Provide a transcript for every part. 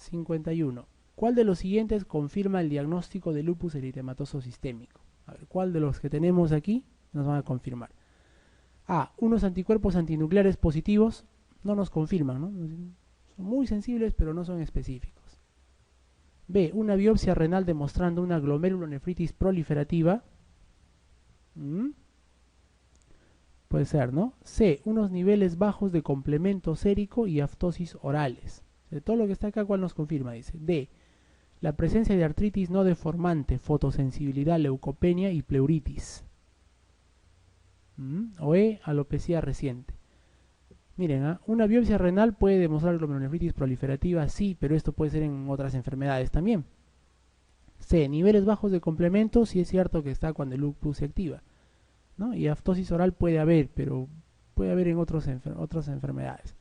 51. ¿Cuál de los siguientes confirma el diagnóstico de lupus eritematoso sistémico? A ver, ¿cuál de los que tenemos aquí nos van a confirmar? A. Unos anticuerpos antinucleares positivos no nos confirman, ¿no? Son muy sensibles, pero no son específicos. B. Una biopsia renal demostrando una glomerulonefritis proliferativa. Puede ser, ¿no? C. Unos niveles bajos de complemento sérico y aftosis orales. De todo lo que está acá, ¿cuál nos confirma? Dice. D. La presencia de artritis no deformante, fotosensibilidad, leucopenia y pleuritis. O E. Alopecia reciente. Miren, una biopsia renal puede demostrar glomerulonefritis proliferativa, sí, pero esto puede ser en otras enfermedades también. C. Niveles bajos de complemento, sí es cierto que está cuando el lupus se activa, ¿no? Y aftosis oral puede haber, pero puede haber en otras enfermedades.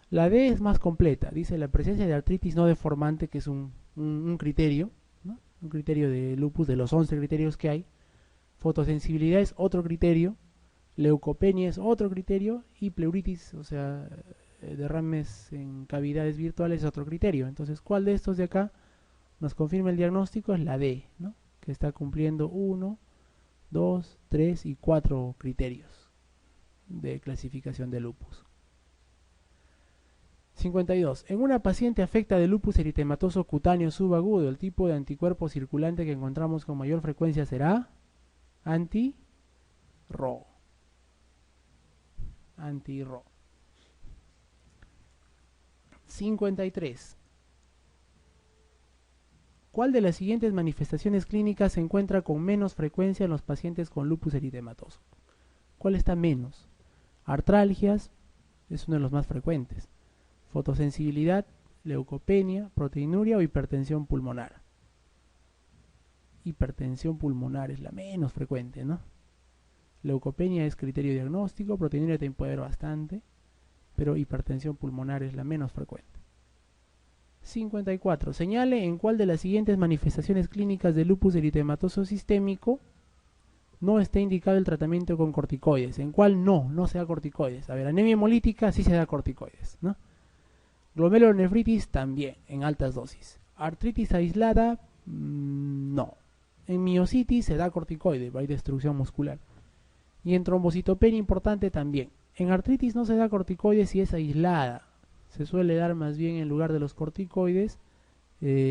La D es más completa, dice la presencia de artritis no deformante, que es un criterio, ¿no? Un criterio de lupus de los 11 criterios que hay. Fotosensibilidad es otro criterio. Leucopenia es otro criterio y pleuritis, o sea, derrames en cavidades virtuales es otro criterio. Entonces, ¿cuál de estos de acá nos confirma el diagnóstico? Es la D, ¿no? Que está cumpliendo 1, 2, 3 y 4 criterios de clasificación de lupus. 52. En una paciente afecta de lupus eritematoso cutáneo subagudo, el tipo de anticuerpo circulante que encontramos con mayor frecuencia será anti-RO. Anti-RO. 53. ¿Cuál de las siguientes manifestaciones clínicas se encuentra con menos frecuencia en los pacientes con lupus eritematoso? ¿Cuál está menos? Artralgias es uno de los más frecuentes. Fotosensibilidad, leucopenia, proteinuria o hipertensión pulmonar. Hipertensión pulmonar es la menos frecuente, ¿no? Leucopenia es criterio diagnóstico, proteinuria también puede haber bastante, pero hipertensión pulmonar es la menos frecuente. 54. Señale en cuál de las siguientes manifestaciones clínicas de lupus eritematoso sistémico no está indicado el tratamiento con corticoides. ¿En cuál no se da corticoides? A ver, anemia hemolítica sí se da corticoides, ¿no? Glomerulonefritis también, en altas dosis. Artritis aislada, no. En miositis se da corticoide, hay destrucción muscular. Y en trombocitopenia importante también. En artritis no se da corticoides si es aislada. Se suele dar más bien en lugar de los corticoides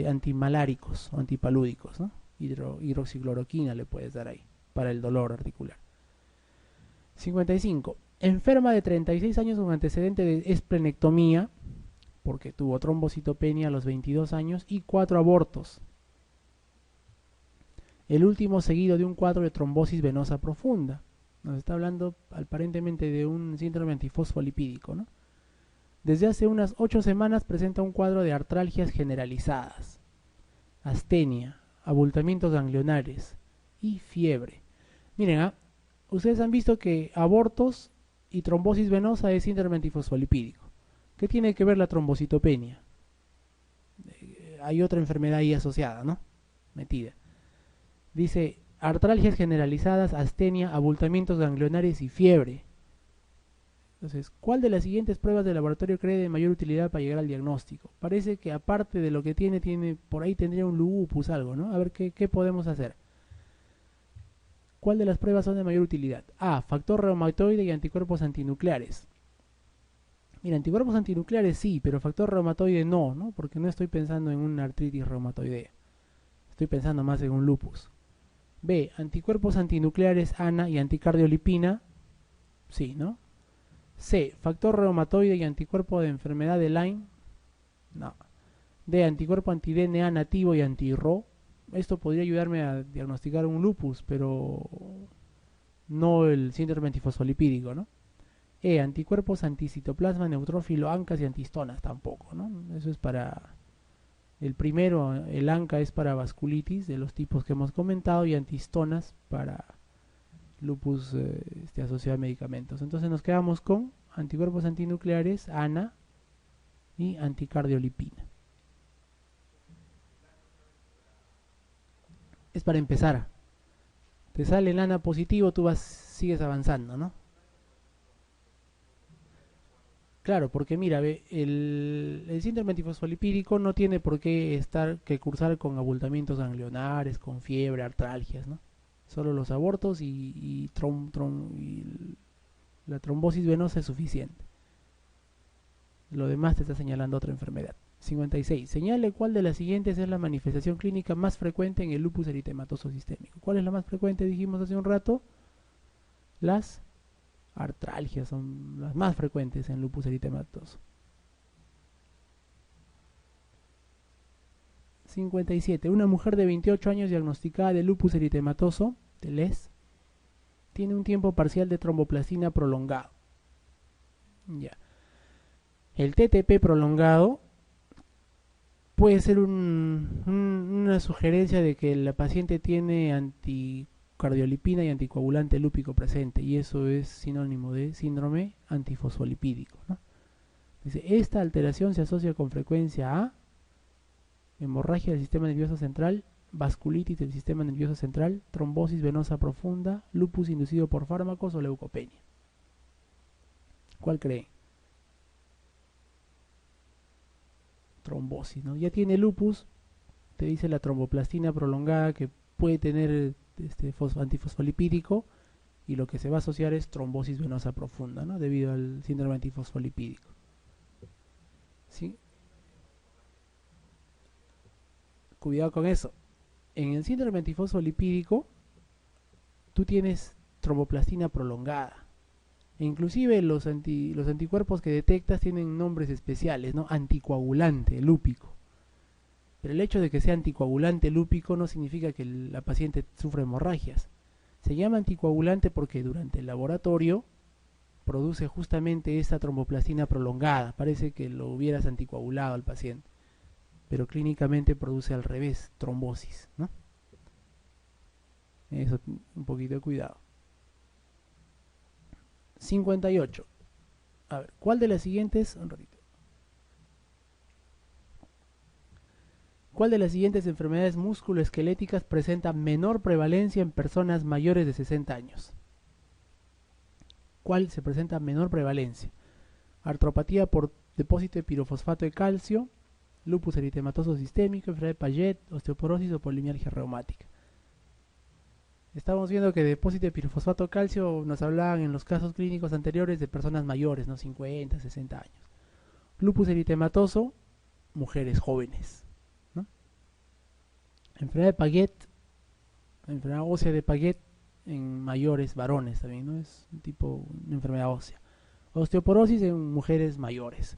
antimaláricos o antipalúdicos, ¿no? Hidroxicloroquina le puedes dar ahí para el dolor articular. 55. Enferma de 36 años con antecedente de esplenectomía, porque tuvo trombocitopenia a los 22 años y 4 abortos. El último seguido de un cuadro de trombosis venosa profunda. Nos está hablando aparentemente de un síndrome antifosfolipídico, ¿no? Desde hace unas 8 semanas presenta un cuadro de artralgias generalizadas, astenia, abultamientos ganglionares y fiebre. Miren, ustedes han visto que abortos y trombosis venosa es síndrome antifosfolipídico. ¿Qué tiene que ver la trombocitopenia? Hay otra enfermedad ahí asociada, ¿no? Metida. Dice artralgias generalizadas, astenia, abultamientos ganglionares y fiebre. Entonces, ¿cuál de las siguientes pruebas de laboratorio cree de mayor utilidad para llegar al diagnóstico? Parece que aparte de lo que tiene por ahí tendría un lupus, algo, ¿no? A ver, ¿qué podemos hacer? ¿Cuál de las pruebas son de mayor utilidad? A. Factor reumatoide y anticuerpos antinucleares. Mira, anticuerpos antinucleares sí, pero factor reumatoide no, porque no estoy pensando en una artritis reumatoidea. Estoy pensando más en un lupus. B. Anticuerpos antinucleares ANA y anticardiolipina. Sí, ¿no? C. Factor reumatoide y anticuerpo de enfermedad de Lyme. No. D. Anticuerpo anti-DNA nativo y anti-RO. Esto podría ayudarme a diagnosticar un lupus, pero no el síndrome antifosfolipídico, ¿no? E. Anticuerpos anticitoplasma, neutrófilo, ANCAS y antistonas tampoco, ¿no? Eso es para... El primero, el ANCA es para vasculitis, de los tipos que hemos comentado, y antistonas para lupus asociado a medicamentos. Entonces nos quedamos con anticuerpos antinucleares, ANA y anticardiolipina. Es para empezar. Te sale el ANA positivo, tú sigues avanzando, ¿no? Claro, porque mira, ve, el síndrome antifosfolipídico no tiene por qué cursar con abultamientos ganglionares, con fiebre, artralgias, ¿no? Solo los abortos y la trombosis venosa es suficiente. Lo demás te está señalando otra enfermedad. 56. Señale cuál de las siguientes es la manifestación clínica más frecuente en el lupus eritematoso sistémico. ¿Cuál es la más frecuente? Dijimos hace un rato. Las artralgias son las más frecuentes en lupus eritematoso. 57. Una mujer de 28 años diagnosticada de lupus eritematoso, de LES, tiene un tiempo parcial de tromboplastina prolongado. Ya. El TTP prolongado puede ser una sugerencia de que la paciente tiene anticardiolipina y anticoagulante lúpico presente, y eso es sinónimo de síndrome antifosfolipídico, ¿no? Dice, esta alteración se asocia con frecuencia a hemorragia del sistema nervioso central, vasculitis del sistema nervioso central, trombosis venosa profunda, lupus inducido por fármacos o leucopenia. ¿Cuál cree? Trombosis, ¿no? Ya tiene lupus, te dice la tromboplastina prolongada que puede tener antifosfolipídico, y lo que se va a asociar es trombosis venosa profunda, ¿no? Debido al síndrome antifosfolipídico. ¿Sí? Cuidado con eso. En el síndrome antifosfolipídico, tú tienes tromboplastina prolongada. E inclusive los anticuerpos que detectas tienen nombres especiales, ¿no? Anticoagulante, lúpico. Pero el hecho de que sea anticoagulante lúpico no significa que la paciente sufra hemorragias. Se llama anticoagulante porque durante el laboratorio produce justamente esta tromboplastina prolongada. Parece que lo hubieras anticoagulado al paciente, pero clínicamente produce al revés, trombosis, ¿no? Eso, un poquito de cuidado. 58. A ver, ¿cuál de las siguientes? Un ratito. ¿Cuál de las siguientes enfermedades musculoesqueléticas presenta menor prevalencia en personas mayores de 60 años? ¿Cuál se presenta menor prevalencia? Artropatía por depósito de pirofosfato de calcio, lupus eritematoso sistémico, enfermedad de Paget, osteoporosis o polimialgia reumática. Estamos viendo que depósito de pirofosfato de calcio nos hablaban en los casos clínicos anteriores de personas mayores, ¿no? 50, 60 años. Lupus eritematoso, mujeres jóvenes, ¿no? Enfermedad de Paget, enfermedad ósea de Paget en mayores, varones también, ¿no? Es un tipo, una enfermedad ósea. Osteoporosis en mujeres mayores.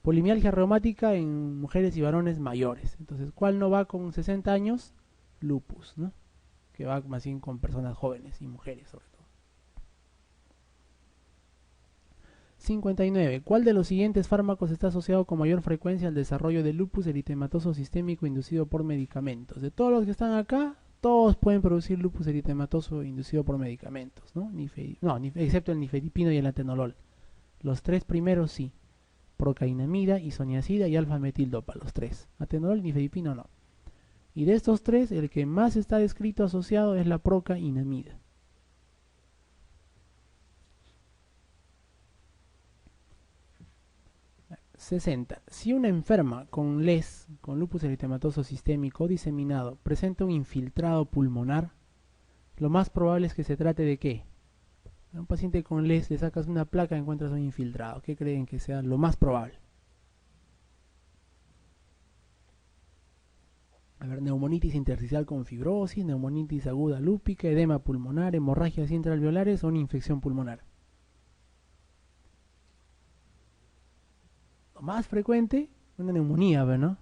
Polimialgia reumática en mujeres y varones mayores. Entonces, ¿cuál no va con 60 años? Lupus, ¿no? Que va más bien con personas jóvenes y mujeres sobre todo. 59. ¿Cuál de los siguientes fármacos está asociado con mayor frecuencia al desarrollo de lupus eritematoso sistémico inducido por medicamentos? De todos los que están acá, todos pueden producir lupus eritematoso inducido por medicamentos, ¿no? Excepto el nifedipino y el atenolol. Los tres primeros sí. Procainamida, isoniazida y alfa-metildopa, los tres. Atenolol y nifedipino no. Y de estos tres, el que más está descrito asociado es la procainamida. (60) Si una enferma con LES, con lupus eritematoso sistémico diseminado, presenta un infiltrado pulmonar, lo más probable es que se trate de ¿qué? A un paciente con LES le sacas una placa y encuentras un infiltrado. ¿Qué creen que sea lo más probable? A ver, neumonitis intersticial con fibrosis, neumonitis aguda lúpica, edema pulmonar, hemorragias intraalveolares o una infección pulmonar. Lo más frecuente, una neumonía, ¿no?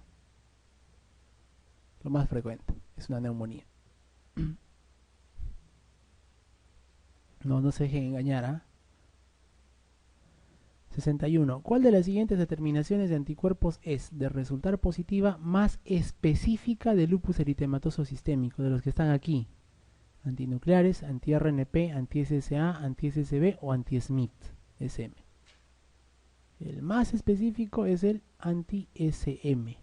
Lo más frecuente es una neumonía. No se dejen engañar, ¿ah? 61. ¿Cuál de las siguientes determinaciones de anticuerpos es, de resultar positiva, más específica de lupus eritematoso sistémico, de los que están aquí? Antinucleares, anti-RNP, anti-SSA, anti-SSB o anti-SMIT, SM. El más específico es el anti-SM,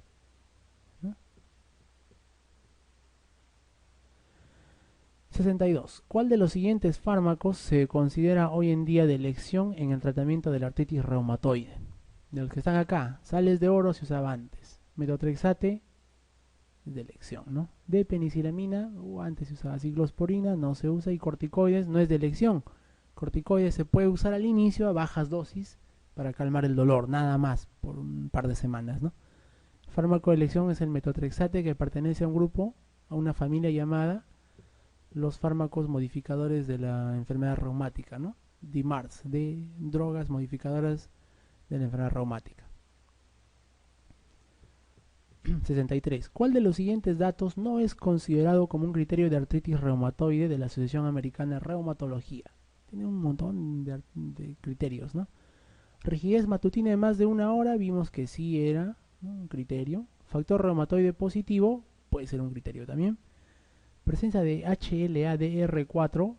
¿no? 62. ¿Cuál de los siguientes fármacos se considera hoy en día de elección en el tratamiento de la artritis reumatoide? De los que están acá, sales de oro se usaba antes. Metotrexate es de elección, ¿no? De penicilamina, antes se usaba ciclosporina, no se usa. Y corticoides no es de elección. Corticoides se puede usar al inicio a bajas dosis para calmar el dolor, nada más, por un par de semanas, ¿no? El fármaco de elección es el metotrexate, que pertenece a un grupo, a una familia llamada los fármacos modificadores de la enfermedad reumática, ¿no? DMARDs, de drogas modificadoras de la enfermedad reumática. 63. ¿Cuál de los siguientes datos no es considerado como un criterio de artritis reumatoide de la Asociación Americana de Reumatología? Tiene un montón de criterios, ¿no? Rigidez matutina de más de una hora, vimos que sí era, ¿no?, un criterio. Factor reumatoide positivo, puede ser un criterio también. Presencia de HLA-DR4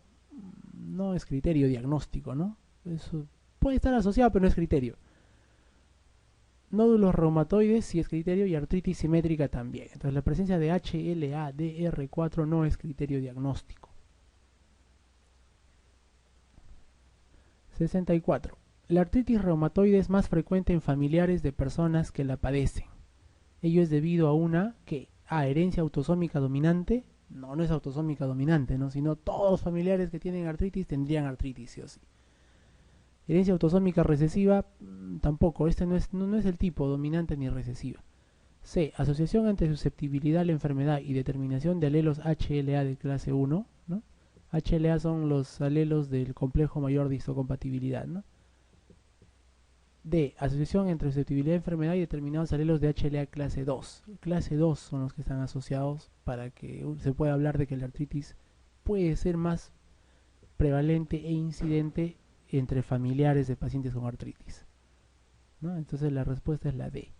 no es criterio diagnóstico, ¿no? Eso puede estar asociado, pero no es criterio. Nódulos reumatoides sí es criterio, y artritis simétrica también. Entonces la presencia de HLA-DR4 no es criterio diagnóstico. 64. La artritis reumatoide es más frecuente en familiares de personas que la padecen. Ello es debido a una que herencia autosómica dominante. No es autosómica dominante, ¿no? Sino todos los familiares que tienen artritis tendrían artritis, sí o sí. Herencia autosómica recesiva, tampoco. Este no es el tipo dominante ni recesiva. C. Asociación entre susceptibilidad a la enfermedad y determinación de alelos HLA de clase 1, ¿no? HLA son los alelos del complejo mayor de histocompatibilidad, ¿no? D. Asociación entre susceptibilidad a enfermedad y determinados alelos de HLA clase 2. Clase 2 son los que están asociados para que se pueda hablar de que la artritis puede ser más prevalente e incidente entre familiares de pacientes con artritis, ¿no? Entonces la respuesta es la D.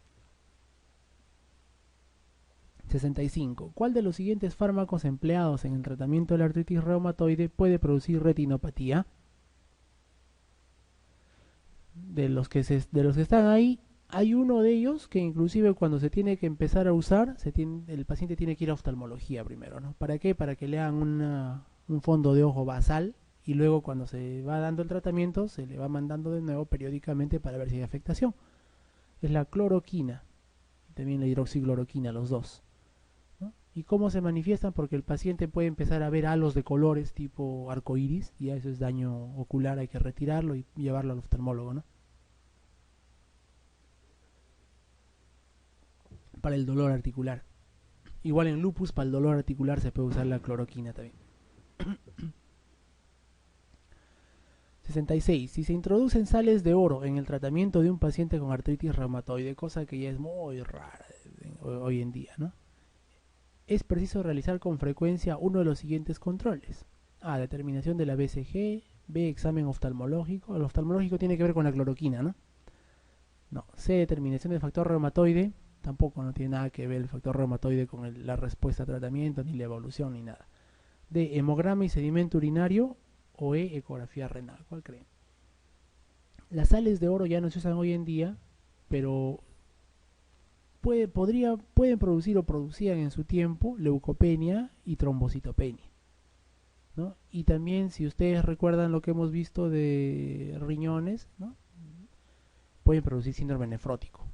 65. ¿Cuál de los siguientes fármacos empleados en el tratamiento de la artritis reumatoide puede producir retinopatía? De los que están ahí, hay uno de ellos que inclusive cuando se tiene que empezar a usar, el paciente tiene que ir a oftalmología primero, ¿no? ¿Para qué? Para que le hagan un fondo de ojo basal, y luego cuando se va dando el tratamiento se le va mandando de nuevo periódicamente para ver si hay afectación. Es la cloroquina y también la hidroxicloroquina, los dos, ¿no? ¿Y cómo se manifiestan? Porque el paciente puede empezar a ver halos de colores tipo arcoíris, y eso es daño ocular, hay que retirarlo y llevarlo al oftalmólogo, ¿no? Para el dolor articular. Igual en lupus, para el dolor articular se puede usar la cloroquina también. 66. Si se introducen sales de oro en el tratamiento de un paciente con artritis reumatoide, cosa que ya es muy rara hoy en día, ¿no?, es preciso realizar con frecuencia uno de los siguientes controles. A. Determinación de la BCG. B. Examen oftalmológico. El oftalmológico tiene que ver con la cloroquina, ¿no? No. C. Determinación del factor reumatoide. Tampoco, no tiene nada que ver el factor reumatoide con la respuesta a tratamiento, ni la evolución, ni nada. D. Hemograma y sedimento urinario. O E. Ecografía renal. ¿Cuál creen? Las sales de oro ya no se usan hoy en día, pero pueden producir o producían en su tiempo leucopenia y trombocitopenia, ¿no? Y también, si ustedes recuerdan lo que hemos visto de riñones, ¿no?, pueden producir síndrome nefrótico.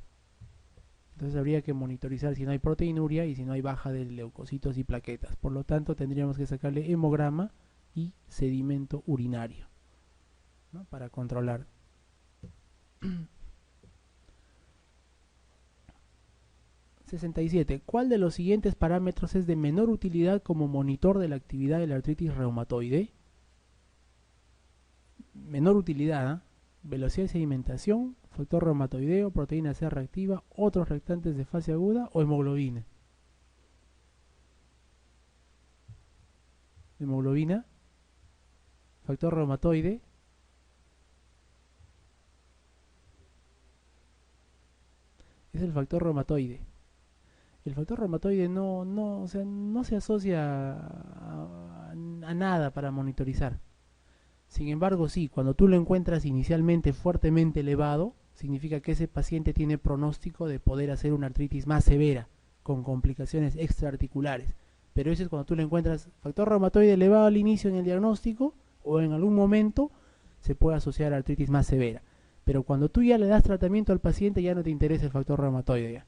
Entonces habría que monitorizar si no hay proteinuria y si no hay baja de leucocitos y plaquetas. Por lo tanto, tendríamos que sacarle hemograma y sedimento urinario, ¿no?, para controlar. 67. ¿Cuál de los siguientes parámetros es de menor utilidad como monitor de la actividad de la artritis reumatoide? Menor utilidad, ¿eh? Velocidad de sedimentación, factor reumatoideo, proteína C reactiva, otros reactantes de fase aguda o hemoglobina. Hemoglobina, factor reumatoide. Es el factor reumatoide. El factor reumatoide no se asocia a nada para monitorizar. Sin embargo, sí, cuando tú lo encuentras inicialmente fuertemente elevado, significa que ese paciente tiene pronóstico de poder hacer una artritis más severa, con complicaciones extraarticulares. Pero eso es cuando tú lo encuentras factor reumatoide elevado al inicio en el diagnóstico, o en algún momento se puede asociar a artritis más severa. Pero cuando tú ya le das tratamiento al paciente ya no te interesa el factor reumatoide ya.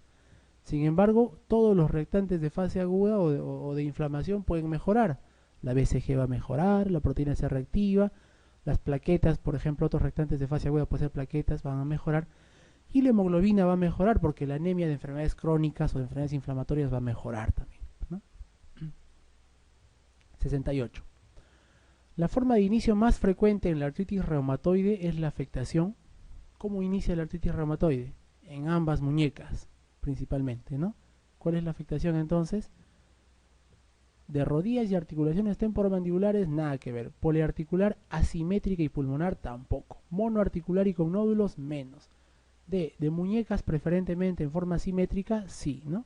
Sin embargo, todos los reactantes de fase aguda o de inflamación pueden mejorar. La BCG va a mejorar, la proteína C reactiva, las plaquetas, por ejemplo, otros reactantes de fase aguda, pueden ser plaquetas, van a mejorar. Y la hemoglobina va a mejorar porque la anemia de enfermedades crónicas o de enfermedades inflamatorias va a mejorar también, ¿no? 68. La forma de inicio más frecuente en la artritis reumatoide es la afectación. ¿Cómo inicia la artritis reumatoide? En ambas muñecas, principalmente, ¿no? ¿Cuál es la afectación entonces? De rodillas y articulaciones temporomandibulares, nada que ver. Poliarticular, asimétrica y pulmonar, tampoco. Monoarticular y con nódulos, menos. De muñecas, preferentemente en forma simétrica, sí, ¿no?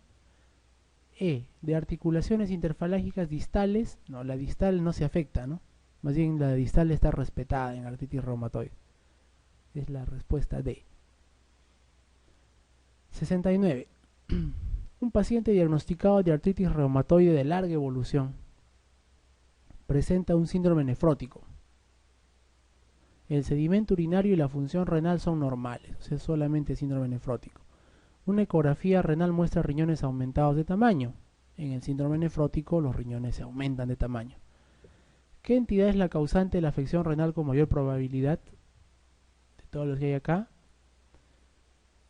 De articulaciones interfalángicas distales, no, la distal no se afecta, ¿no? Más bien la distal está respetada en artritis reumatoide. Es la respuesta D. 69. Un paciente diagnosticado de artritis reumatoide de larga evolución presenta un síndrome nefrótico. El sedimento urinario y la función renal son normales, o sea, solamente síndrome nefrótico. Una ecografía renal muestra riñones aumentados de tamaño. En el síndrome nefrótico los riñones se aumentan de tamaño. ¿Qué entidad es la causante de la afección renal con mayor probabilidad? De todos los que hay acá.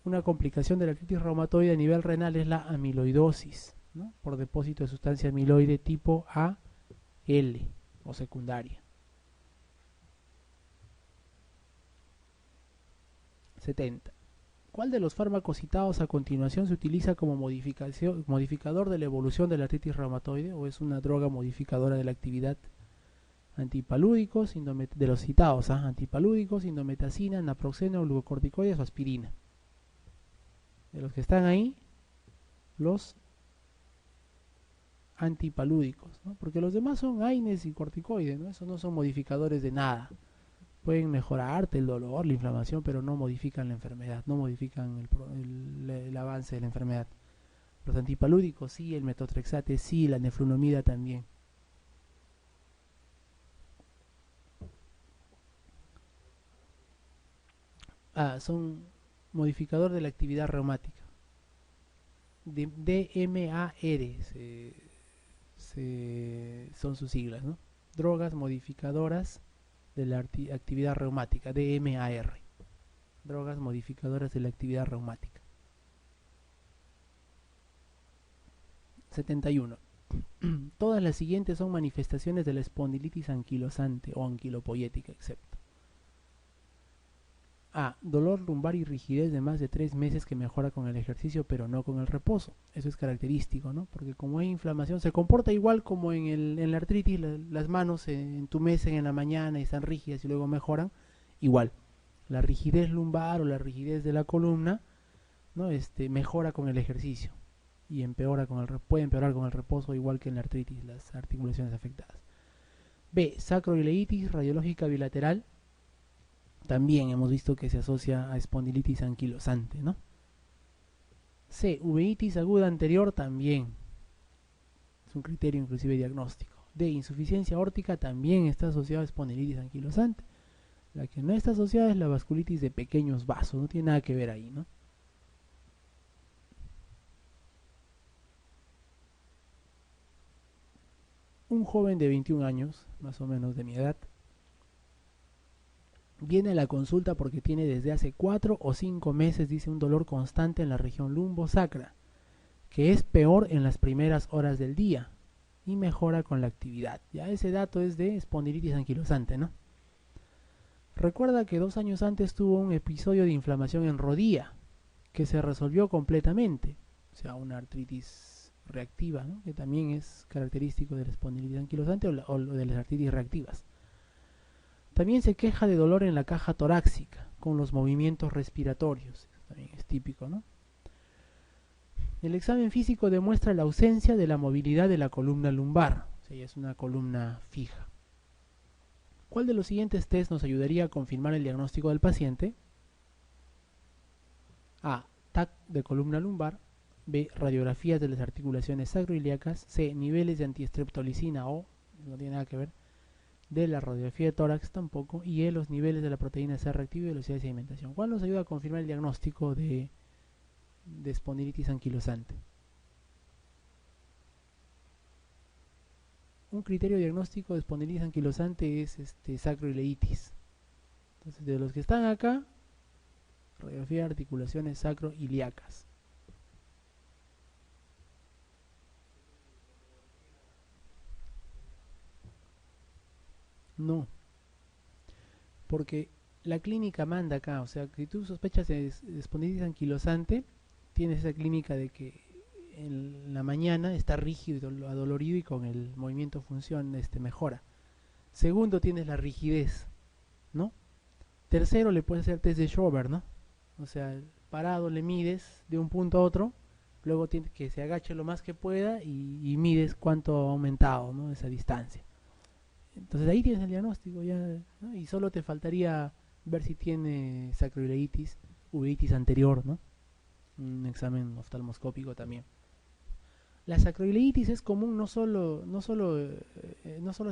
Una complicación de la artritis reumatoide a nivel renal es la amiloidosis, ¿no? Por depósito de sustancia amiloide tipo AL o secundaria. 70. ¿Cuál de los fármacos citados a continuación se utiliza como modificador de la evolución de la artritis reumatoide o es una droga modificadora de la actividad? Antipalúdicos, de los citados, antipalúdicos, indometacina, naproxeno, glucocorticoides o aspirina. De los que están ahí, los antipalúdicos, ¿no? Porque los demás son AINES y corticoides, ¿no? Esos no son modificadores de nada. Pueden mejorarte el dolor, la inflamación, pero no modifican la enfermedad, no modifican el avance de la enfermedad. Los antipalúdicos sí, el metotrexate sí, la neflunomida también. Son modificador de la actividad reumática. DMAR son sus siglas, ¿no? Drogas modificadoras de la actividad reumática, DMAR. Drogas modificadoras de la actividad reumática. 71. Todas las siguientes son manifestaciones de la espondilitis anquilosante o anquilopoyética, excepto dolor lumbar y rigidez de más de 3 meses que mejora con el ejercicio pero no con el reposo. Eso es característico, ¿no? Porque como hay inflamación, se comporta igual como en la artritis, las manos entumecen en la mañana y están rígidas y luego mejoran. Igual, la rigidez lumbar o la rigidez de la columna, ¿no? Mejora con el ejercicio y puede empeorar con el reposo, igual que en la artritis, las articulaciones afectadas. B. Sacroileitis radiológica bilateral. También hemos visto que se asocia a espondilitis anquilosante, ¿no? C. Uveitis aguda anterior también. Es un criterio inclusive diagnóstico. D. Insuficiencia aórtica también está asociada a espondilitis anquilosante. La que no está asociada es la vasculitis de pequeños vasos. No tiene nada que ver ahí, ¿no? Un joven de 21 años, más o menos de mi edad, viene a la consulta porque tiene desde hace 4 o 5 meses, dice, un dolor constante en la región lumbosacra, que es peor en las primeras horas del día y mejora con la actividad. Ya ese dato es de espondilitis anquilosante, ¿no? Recuerda que 2 años antes tuvo un episodio de inflamación en rodilla que se resolvió completamente, o sea, una artritis reactiva, ¿no? Que también es característico de la espondilitis anquilosante o de las artritis reactivas. También se queja de dolor en la caja torácica con los movimientos respiratorios. También es típico, ¿no? El examen físico demuestra la ausencia de la movilidad de la columna lumbar. O sea, es una columna fija. ¿Cuál de los siguientes test nos ayudaría a confirmar el diagnóstico del paciente? A. TAC de columna lumbar. B. Radiografías de las articulaciones sacroiliacas. C. Niveles de antiestreptolicina O. No tiene nada que ver. de la radiografía de tórax tampoco, y E, los niveles de la proteína C reactiva y velocidad de sedimentación. ¿Cuál nos ayuda a confirmar el diagnóstico de espondilitis anquilosante? Un criterio diagnóstico de espondilitis anquilosante es sacroileitis. Entonces, de los que están acá, radiografía de articulaciones sacroiliacas. No, porque la clínica manda acá, o sea, si tú sospechas de espondilitis anquilosante, tienes esa clínica de que en la mañana está rígido, adolorido y con el movimiento función mejora. Segundo, tienes la rigidez, ¿no? Tercero, le puedes hacer test de Schober, ¿no? O sea, parado le mides de un punto a otro, luego tienes que se agache lo más que pueda y mides cuánto ha aumentado, ¿no? Esa distancia. Entonces ahí tienes el diagnóstico ya, ¿no? Y solo te faltaría ver si tiene sacroileitis, uveitis anterior, ¿no? Un examen oftalmoscópico también. La sacroileitis es común no solo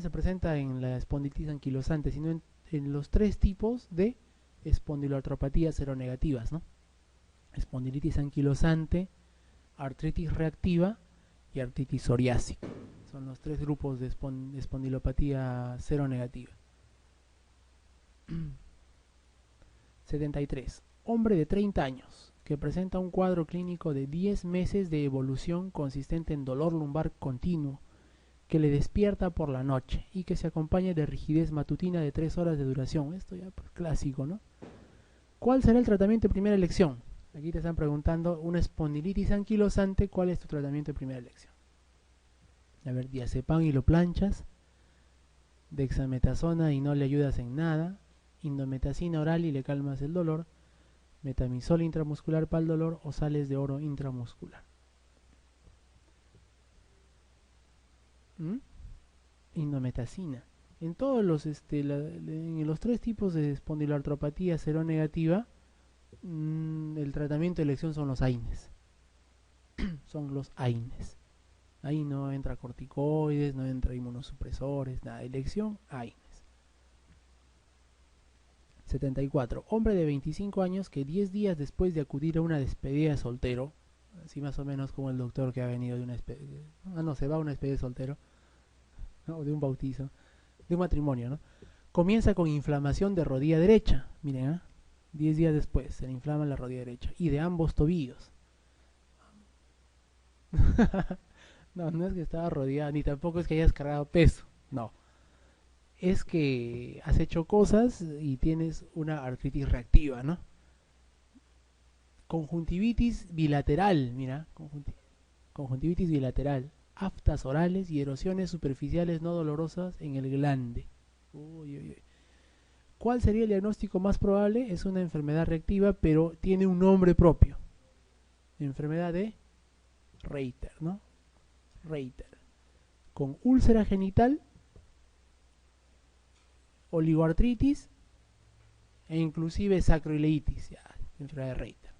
se presenta en la espondilitis anquilosante, sino en los tres tipos de espondiloartropatías seronegativas, ¿no? Espondilitis anquilosante, artritis reactiva y artritis psoriásica. Son los tres grupos de espondilopatía seronegativa. 73. Hombre de 30 años que presenta un cuadro clínico de 10 meses de evolución consistente en dolor lumbar continuo que le despierta por la noche y que se acompaña de rigidez matutina de 3 horas de duración. Esto ya pues, clásico, ¿no? ¿Cuál será el tratamiento de primera elección? Aquí te están preguntando, una espondilitis anquilosante, ¿cuál es tu tratamiento de primera elección? A ver, diazepam y lo planchas, dexametasona y no le ayudas en nada, indometacina oral y le calmas el dolor, metamisol intramuscular para el dolor o sales de oro intramuscular. Indometacina. En todos los en los tres tipos de espondiloartropatía seronegativa, el tratamiento de elección son los AINES. Son los AINES. Ahí no entra corticoides, no entra inmunosupresores, nada. Elección AINES. 74. Hombre de 25 años que 10 días después de acudir a una despedida de soltero, así más o menos como el doctor que ha venido de una despedida, se va a una despedida de soltero, ¿no? De un bautizo, de un matrimonio, ¿no? Comienza con inflamación de rodilla derecha, miren, 10 días después se le inflama la rodilla derecha y de ambos tobillos. No es que estaba rodeada, ni tampoco es que hayas cargado peso, no. Es que has hecho cosas y tienes una artritis reactiva, ¿no? Conjuntivitis bilateral, mira, conjuntivitis bilateral, aftas orales y erosiones superficiales no dolorosas en el glande. Uy, uy, uy. ¿Cuál sería el diagnóstico más probable? Es una enfermedad reactiva, pero tiene un nombre propio. Enfermedad de Reiter, ¿no? Reiter. Con úlcera genital, oligoartritis e inclusive sacroileitis, ya, enfermedad de Reiter.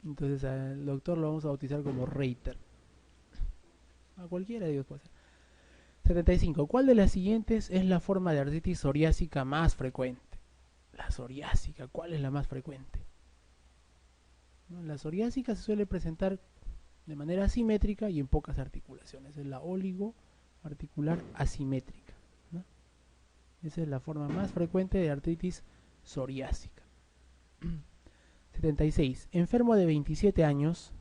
Entonces al doctor lo vamos a bautizar como Reiter. A cualquiera de ellos puede ser. 75. ¿Cuál de las siguientes es la forma de artritis psoriásica más frecuente? La psoriásica, ¿cuál es la más frecuente? ¿No? La psoriásica se suele presentar de manera asimétrica y en pocas articulaciones. Es la oligoarticular asimétrica, ¿no? Esa es la forma más frecuente de artritis psoriásica. 76. Enfermo de 27 años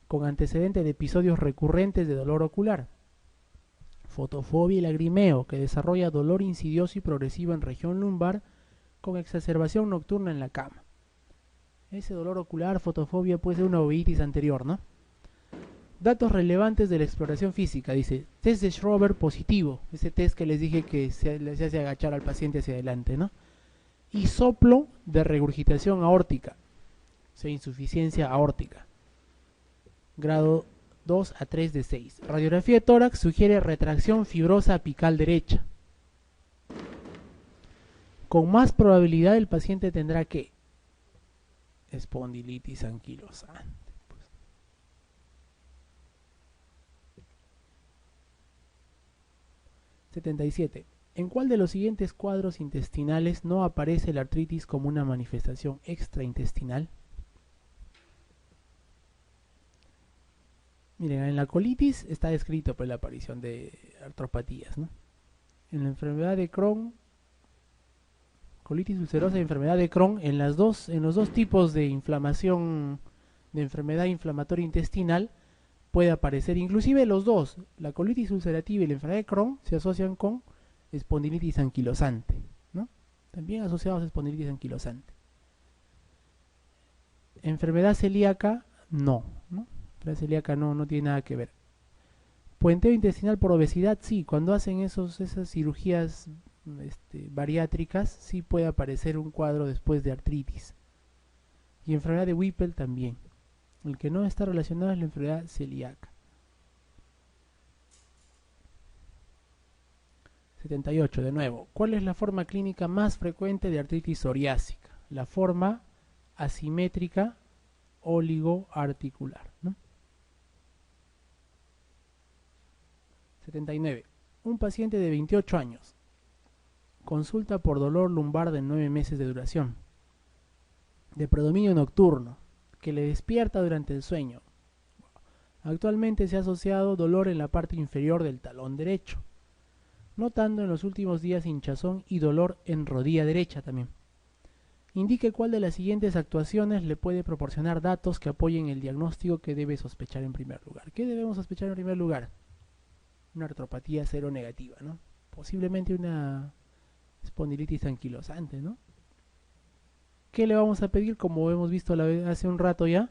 con antecedente de episodios recurrentes de dolor ocular, fotofobia y lagrimeo, que desarrolla dolor insidioso y progresivo en región lumbar con exacerbación nocturna en la cama. Ese dolor ocular, fotofobia, puede ser una uveitis anterior, ¿no? Datos relevantes de la exploración física, dice, test de Schober positivo, ese test que les dije que se hace agachar al paciente hacia adelante, ¿no? Y soplo de regurgitación aórtica, o sea, insuficiencia aórtica, grado 2 a 3 de 6. Radiografía de tórax sugiere retracción fibrosa apical derecha. Con más probabilidad el paciente tendrá que espondilitis anquilosante. 77. ¿En cuál de los siguientes cuadros intestinales no aparece la artritis como una manifestación extraintestinal? Miren, en la colitis está descrito pues, la aparición de artropatías, ¿no? En la enfermedad de Crohn, colitis ulcerosa y enfermedad de Crohn, en los dos tipos de inflamación, de enfermedad inflamatoria intestinal, puede aparecer, inclusive los dos, la colitis ulcerativa y la enfermedad de Crohn, se asocian con espondilitis anquilosante, ¿no? También asociados a espondilitis anquilosante. Enfermedad celíaca, no, ¿no? Enfermedad celíaca no tiene nada que ver. Puenteo intestinal por obesidad, sí, cuando hacen esas cirugías bariátricas, sí puede aparecer un cuadro después de artritis. Y enfermedad de Whipple también. El que no está relacionado es la enfermedad celíaca. 78, de nuevo. ¿Cuál es la forma clínica más frecuente de artritis psoriásica? La forma asimétrica oligoarticular, ¿no? 79. Un paciente de 28 años consulta por dolor lumbar de 9 meses de duración, de predominio nocturno, que le despierta durante el sueño. Actualmente se ha asociado dolor en la parte inferior del talón derecho, notando en los últimos días hinchazón y dolor en rodilla derecha también. Indique cuál de las siguientes actuaciones le puede proporcionar datos que apoyen el diagnóstico que debe sospechar en primer lugar. ¿Qué debemos sospechar en primer lugar? Una artropatía seronegativa, ¿no? Posiblemente una espondilitis anquilosante, ¿no? ¿Qué le vamos a pedir? Como hemos visto hace un rato ya.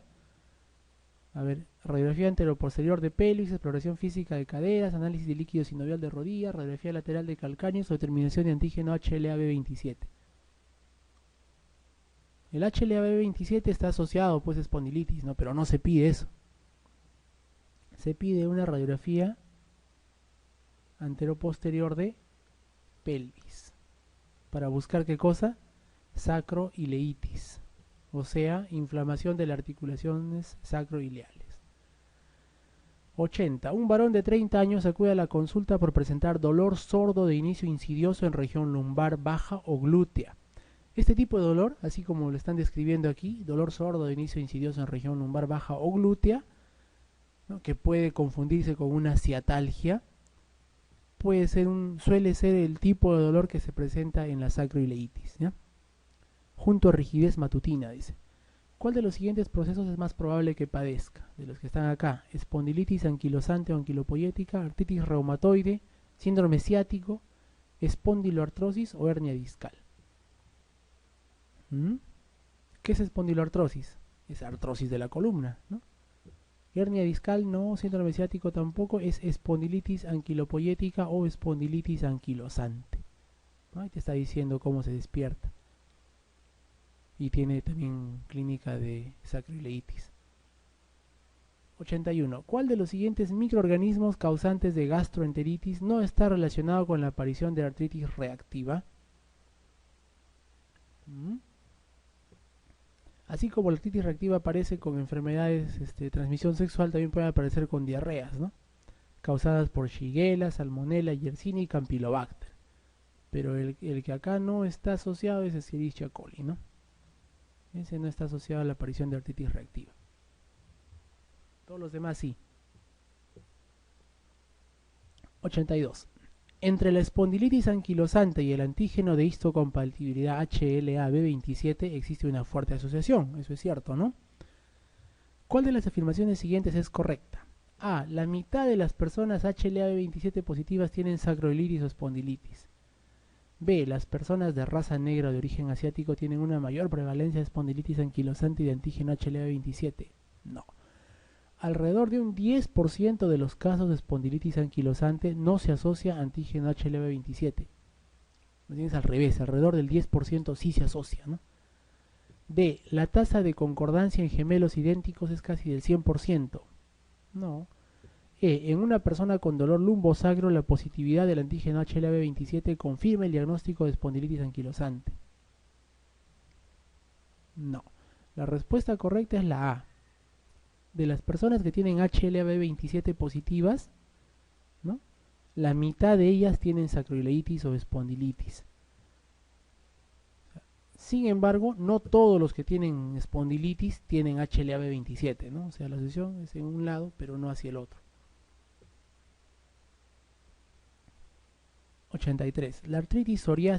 A ver, radiografía anteroposterior de pelvis, exploración física de caderas, análisis de líquido sinovial de rodilla, radiografía lateral de calcáneos o determinación de antígeno HLA-B27. El HLA-B27 está asociado pues a espondilitis, ¿no? Pero no se pide eso. Se pide una radiografía anteroposterior de pelvis. ¿Para buscar qué cosa? Sacroileitis, o sea, inflamación de las articulaciones sacroiliares. 80. Un varón de 30 años acude a la consulta por presentar dolor sordo de inicio insidioso en región lumbar baja o glútea. Este tipo de dolor, así como lo están describiendo aquí, dolor sordo de inicio insidioso en región lumbar baja o glútea, ¿no? Que puede confundirse con una ciatalgia, suele ser el tipo de dolor que se presenta en la sacroileitis, ¿ya? Junto a rigidez matutina, dice. ¿Cuál de los siguientes procesos es más probable que padezca? De los que están acá: espondilitis anquilosante o anquilopoyética, artritis reumatoide, síndrome ciático, espondiloartrosis o hernia discal. ¿Qué es espondiloartrosis? Es artrosis de la columna, ¿no? Hernia discal no, síndrome ciático tampoco, es espondilitis anquilopoyética o espondilitis anquilosante. Ahí te está diciendo cómo se despierta. Y tiene también clínica de sacroileitis. 81. ¿Cuál de los siguientes microorganismos causantes de gastroenteritis no está relacionado con la aparición de artritis reactiva? Así como la artritis reactiva aparece con enfermedades de transmisión sexual, también puede aparecer con diarreas, ¿no? Causadas por Shigella, Salmonella, Yersinia y Campylobacter. Pero el que acá no está asociado es Escherichia coli, ¿no? Ese no está asociado a la aparición de artritis reactiva. Todos los demás sí. 82. Entre la espondilitis anquilosante y el antígeno de histocompatibilidad HLA-B27 existe una fuerte asociación, eso es cierto, ¿no? ¿Cuál de las afirmaciones siguientes es correcta? A. La mitad de las personas HLA-B27 positivas tienen sacroilitis o espondilitis. B. Las personas de raza negra o de origen asiático tienen una mayor prevalencia de espondilitis anquilosante y de antígeno HLA-B27. No. Alrededor de un 10% de los casos de espondilitis anquilosante no se asocia a antígeno HLA-B27. Lo tienes al revés, alrededor del 10% sí se asocia, ¿no? D. La tasa de concordancia en gemelos idénticos es casi del 100%. No. E. En una persona con dolor lumbosacro, la positividad del antígeno HLA-B27 confirma el diagnóstico de espondilitis anquilosante. No. La respuesta correcta es la A. De las personas que tienen HLA-B27 positivas, ¿no? la mitad de ellas tienen sacroileitis o espondilitis. Sin embargo, no todos los que tienen espondilitis tienen HLA-B27, ¿no? O sea, la asociación es en un lado, pero no hacia el otro. 83. La artritis psoriásica